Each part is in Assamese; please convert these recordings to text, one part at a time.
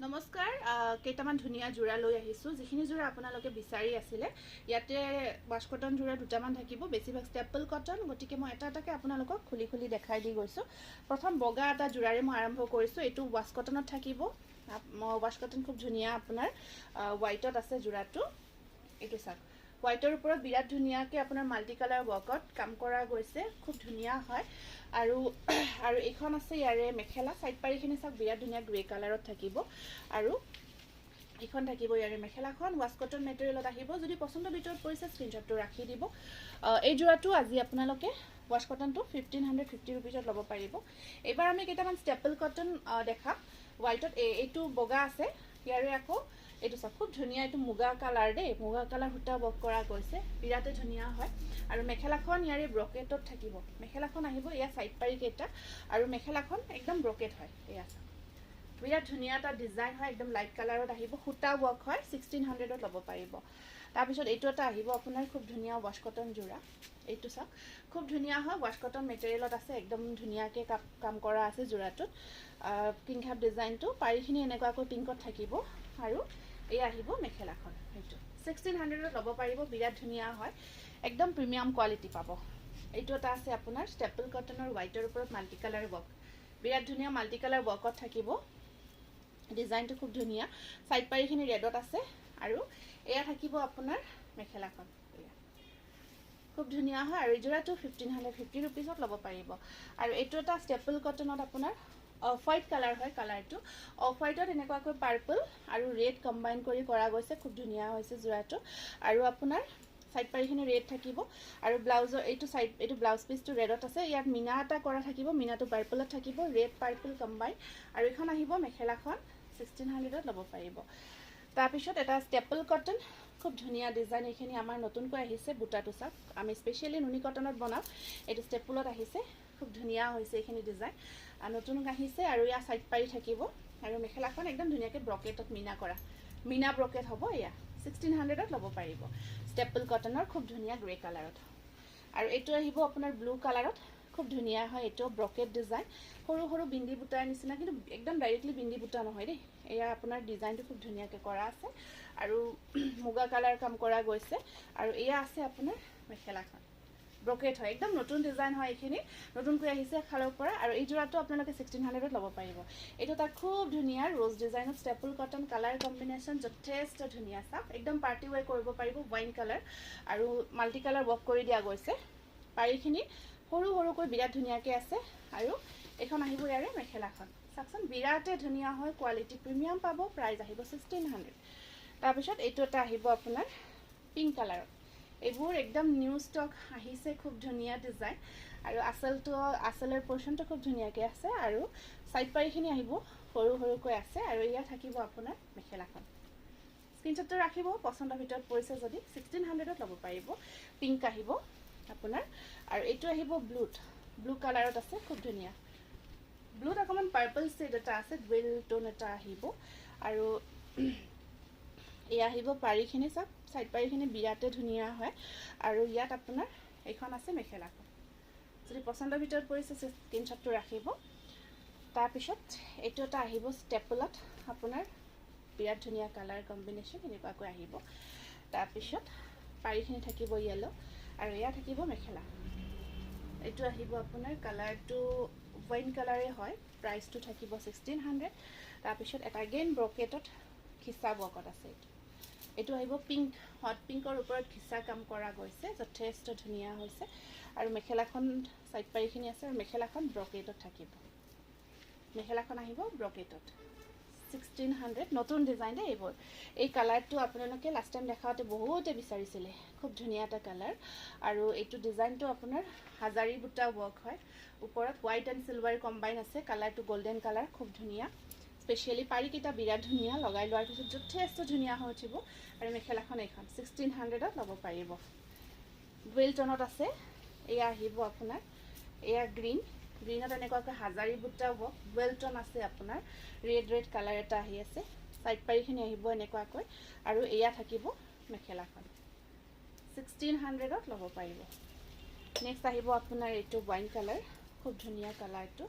নমস্কাৰ কেইটামান ধুনীয়া জোৰা লৈ আহিছোঁ যিখিনি জোৰা আপোনালোকে বিচাৰি আছিলে ইয়াতে ৱাছ কটন জোৰা দুটামান থাকিব বেছিভাগ ষ্টেপল কটন গতিকে মই এটা এটাকৈ আপোনালোকক খুলি খুলি দেখাই দি গৈছোঁ প্ৰথম বগা এটা জোৰাৰে মই আৰম্ভ কৰিছোঁ এইটো ৱাছ কটনত থাকিব ৱাছ কটন খুব ধুনীয়া আপোনাৰ হোৱাইটত আছে জোৰাটো এইটো চাওক হোৱাইটৰ ওপৰত বিৰাট ধুনীয়াকৈ আপোনাৰ মাল্টি কালাৰ ৱৰ্কত কাম কৰা গৈছে খুব ধুনীয়া হয় আৰু আৰু এইখন আছে ইয়াৰে মেখেলা সাইড পাৰিখিনি চাওক বিৰাট ধুনীয়া গ্ৰে কালাৰত থাকিব আৰু এইখন থাকিব ইয়াৰে মেখেলাখন ৱাছ কটন মেটেৰিয়েলত আহিব যদি পছন্দৰ ভিতৰত পৰিছে স্ক্ৰীনশ্বটটো ৰাখি দিব এই জোৰাটো আজি আপোনালোকে ৱাছ কটনটো 1550 ৰুপিজত ল'ব পাৰিব এইবাৰ আমি কেইটামান ষ্টেপল কটন দেখাম হোৱাইটত এইটো বগা আছে ইয়াৰে আকৌ এইটো চাওক খুব ধুনীয়া এইটো মুগা কালাৰ দেই মুগা কালাৰ সূতা ৱৰ্ক কৰা গৈছে বিৰাটে ধুনীয়া হয় আৰু মেখেলাখন ইয়াৰে ব্ৰকেটত থাকিব মেখেলাখন আহিব এয়া সাইড পাৰি কেইটা আৰু মেখেলাখন একদম ব্ৰকেট হয় এয়া চাওক বিৰাট ধুনীয়া এটা ডিজাইন হয় একদম লাইট কালাৰত আহিব সূতা ৱৰ্ক হয় 1600ত ল'ব পাৰিব তাৰপিছত এইটো এটা আহিব আপোনাৰ খুব ধুনীয়া ৱাছ কটন জোৰা এইটো চাওক খুব ধুনীয়া হয় ৱাছ কটন মেটেৰিয়েলত আছে একদম ধুনীয়াকৈ কাম কৰা আছে জোৰাটোত পিংক হাফ ডিজাইনটো পাৰিখিনি এনেকুৱাকৈ পিংকত থাকিব আৰু এই আহিব মেখেলাখন এইটো 1600ত ল'ব পাৰিব বিৰাট ধুনীয়া হয় একদম প্ৰিমিয়াম কোৱালিটি পাব এইটো এটা আছে আপোনাৰ ষ্টেপল কটনৰ হোৱাইটৰ ওপৰত মাল্টি কালাৰ ৱৰ্ক বিৰাট ধুনীয়া মাল্টি কালাৰ ৱৰ্কত থাকিব ডিজাইনটো খুব ধুনীয়া সাইড পাৰিখিনি ৰেডত আছে আৰু এয়া থাকিব আপোনাৰ মেখেলাখন খুব ধুনীয়া হয় আৰু জোৰাটো 1550 ৰুপিজত ল'ব পাৰিব আৰু এইটো এটা ষ্টেপল কটনত আপোনাৰ অফ হোৱাইট কালাৰ হয় কালাৰটো অফ হোৱাইটত এনেকুৱাকৈ পাৰ্পল আৰু ৰেড কম্বাইন কৰি কৰা গৈছে খুব ধুনীয়া হৈছে জোৰাটো আৰু আপোনাৰ সাইড পাৰিখিনি ৰেড থাকিব আৰু ব্লাউজৰ এইটো ব্লাউজ পিচটো ৰেডত আছে ইয়াত মিনা এটা কৰা থাকিব মিনাটো পাৰ্পলত থাকিব ৰেড পাৰ্পল কম্বাইন আৰু এইখন আহিব মেখেলাখন 1600ত ল'ব পাৰিব তাৰপিছত এটা ষ্টেপল কটন খুব ধুনীয়া ডিজাইন এইখিনি আমাৰ নতুনকৈ আহিছে বুটাটো চাওক আমি স্পেচিয়েলি নুনি কটনত বনাওঁ এইটো ষ্টেপলত আহিছে খুব ধুনীয়া হৈছে এইখিনি ডিজাইন নতুন আহিছে আৰু ইয়াৰ সাইড পাৰি থাকিব আৰু মেখেলাখন একদম ধুনীয়াকৈ ব্ৰকেটত মিনা ব্ৰকেট হ'ব এয়া 1600ত ল'ব পাৰিব ষ্টেপল কটনৰ খুব ধুনীয়া গ্ৰে কালাৰত আৰু এইটো আহিব আপোনাৰ ব্লু কালাৰত খুব ধুনীয়া হয় এইটো ব্ৰকেট ডিজাইন সৰু সৰু বিন্দি বুটাৰ নিচিনা কিন্তু একদম ডাইৰেক্টলি বিন্দি বুটা নহয় দেই এয়া আপোনাৰ ডিজাইনটো খুব ধুনীয়াকৈ কৰা আছে আৰু মুগা কালাৰ কাম কৰা গৈছে আৰু এয়া আছে আপোনাৰ মেখেলাখন ব্ৰকেট হয় একদম নতুন ডিজাইন হয় এইখিনি নতুনকৈ আহিছে খালৰ পৰা আৰু এই জোৰাটো আপোনালোকে 1600ত ল'ব পাৰিব এইটো এটা খুব ধুনীয়া ৰ'জ ডিজাইনত ষ্টেপল কটন কালাৰ কম্বিনেশ্যন যথেষ্ট ধুনীয়া চাওক একদম পাৰ্টি ৱেৰ কৰিব পাৰিব ৱাইন কালাৰ আৰু মাল্টি কালাৰ ৱৰ্ক কৰি দিয়া গৈছে পাৰিখিনি সৰু সৰুকৈ বিৰাট ধুনীয়াকৈ আছে আৰু এইখন আহিব ইয়াৰে মেখেলাখন চাওকচোন বিৰাটে ধুনীয়া হয় কোৱালিটি প্ৰিমিয়াম পাব প্ৰাইচ আহিব 1600 তাৰপিছত এইটো এটা আহিব আপোনাৰ পিংক কালাৰত এইবোৰ একদম নিউ ষ্টক আহিছে খুব ধুনীয়া ডিজাইন আৰু আচলৰ পৰ্চনটো খুব ধুনীয়াকৈ আছে আৰু সাইড পাৰিখিনি আহিব সৰু সৰুকৈ আছে আৰু ইয়াত থাকিব আপোনাৰ মেখেলাখন স্ক্ৰীনশ্বটটো ৰাখিব পছন্দৰ ভিতৰত পৰিছে যদি 1600ত ল'ব পাৰিব পিংক আহিব আপোনাৰ আৰু এইটো আহিব ব্লু কালাৰত আছে খুব ধুনীয়া ব্লুত অকণমান পাৰ্পল শেড এটা আছে গ্ৰেল টোন এটা আহিব আৰু এয়া আহিব পাৰিখিনি চাওক সাইড পাৰিখিনি বিৰাটে ধুনীয়া হয় আৰু ইয়াত আপোনাৰ এইখন আছে মেখেলাখন যদি পছন্দৰ ভিতৰত পৰিছে স্ক্ৰীনশ্বটটো ৰাখিব তাৰপিছত এইটো এটা আহিব ষ্টেপলত আপোনাৰ বিৰাট ধুনীয়া কালাৰ কম্বিনেশ্যন এনেকুৱাকৈ আহিব তাৰপিছত পাৰিখিনি থাকিব য়েলো আৰু এয়া থাকিব মেখেলা এইটো আহিব আপোনাৰ কালাৰটো ৱাইন কালাৰে হয় প্ৰাইচটো থাকিব 1600 তাৰপিছত এটা গেইন ব্ৰকেটত খিচা ৱৰ্কত আছে এইটো আহিব পিংক হট পিংকৰ ওপৰত খিচা কাম কৰা গৈছে যথেষ্ট ধুনীয়া হৈছে আৰু মেখেলাখন সাইড পাৰিখিনি আছে আৰু মেখেলাখন ব্ৰকেটত থাকিব মেখেলাখন আহিব ব্ৰকেটত 1600 নতুন ডিজাইন দেই এইবোৰ এই কালাৰটো আপোনালোকে লাষ্ট টাইম দেখাওঁতে বহুতে বিচাৰিছিলে খুব ধুনীয়া এটা কালাৰ আৰু এইটো ডিজাইনটো আপোনাৰ হাজাৰী বুটা ৱৰ্ক হয় ওপৰত হোৱাইট এণ্ড চিলভাৰ কম্বাইন আছে কালাৰটো গল্ডেন কালাৰ খুব ধুনীয়া স্পেচিয়েলি পাৰিকেইটা বিৰাট ধুনীয়া লগাই লোৱাৰ পিছত যথেষ্ট ধুনীয়া হৈ উঠিব আৰু মেখেলাখন এইখন 1600ত ল'ব পাৰিব গ্ৰেল টোনত আছে এয়া আহিব আপোনাৰ এয়া গ্ৰীণত এনেকুৱাকৈ হাজাৰী বুটা ৱৰ্ক ৱেলটন আছে আপোনাৰ ৰেড কালাৰ এটা আহি আছে সাইড পাৰিখিনি আহিব এনেকুৱাকৈ আৰু এয়া থাকিব মেখেলাখন 1600ত ল'ব পাৰিব নেক্সট আহিব আপোনাৰ এইটো ৱাইন কালাৰ খুব ধুনীয়া কালাৰটো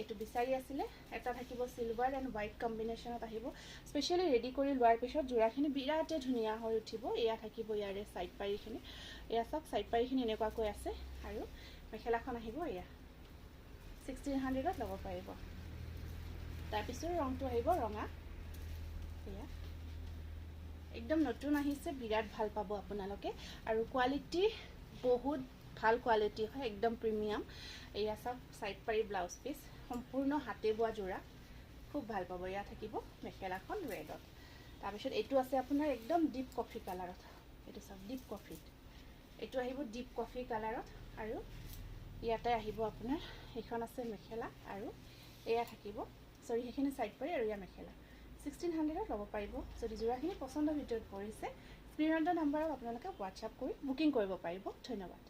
এইটো বিচাৰি আছিলে এটা থাকিব সিলভাৰ এণ্ড হোৱাইট কম্বিনেশ্যনত আহিব স্পেচিয়েলি ৰেডি কৰি লোৱাৰ পিছত যোৰাখিনি বিৰাটেই ধুনীয়া হৈ উঠিব এয়া থাকিব ইয়াৰে সাইড পাৰিখিনি এয়া সব সাইড পাৰিখিনি এনেকুৱাকৈ আছে আৰু মেখেলাখন আহিব এয়া 1600ত ল'ব পাৰিব তাৰপিছত ৰংটো আহিব ৰঙা এয়া একদম নতুন আহিছে বিৰাট ভাল পাব আপোনালোকে আৰু কোৱালিটি বহুত ভাল কোৱালিটি হয় একদম প্ৰিমিয়াম এয়া সব সাইড পাৰি ব্লাউজ পিস সম্পূৰ্ণ হাতে বোৱা যোৰা খুব ভাল পাব এয়া থাকিব মেখেলাখন ৰেডত তাৰপিছত এইটো আছে আপোনাৰ একদম ডিপ কফি কালাৰত এইটো সব ডিপ কফিত এইটো আহিব ডিপ কফি কালাৰত আৰু ইয়াতে আহিব আপোনাৰ এইখন আছে মেখেলা আৰু এয়া থাকিব সৰি হেখিনি সাইড পাৰি আৰু ইয়া মেখেলা 1600ত ল'ব পাৰিব যদি যোৰাখিনি পছন্দৰ ভিতৰত পৰিছে স্ক্ৰিনত নম্বৰত আপোনালোকে WhatsApp কৰি বুকিং কৰিব পাৰিব ধন্যবাদ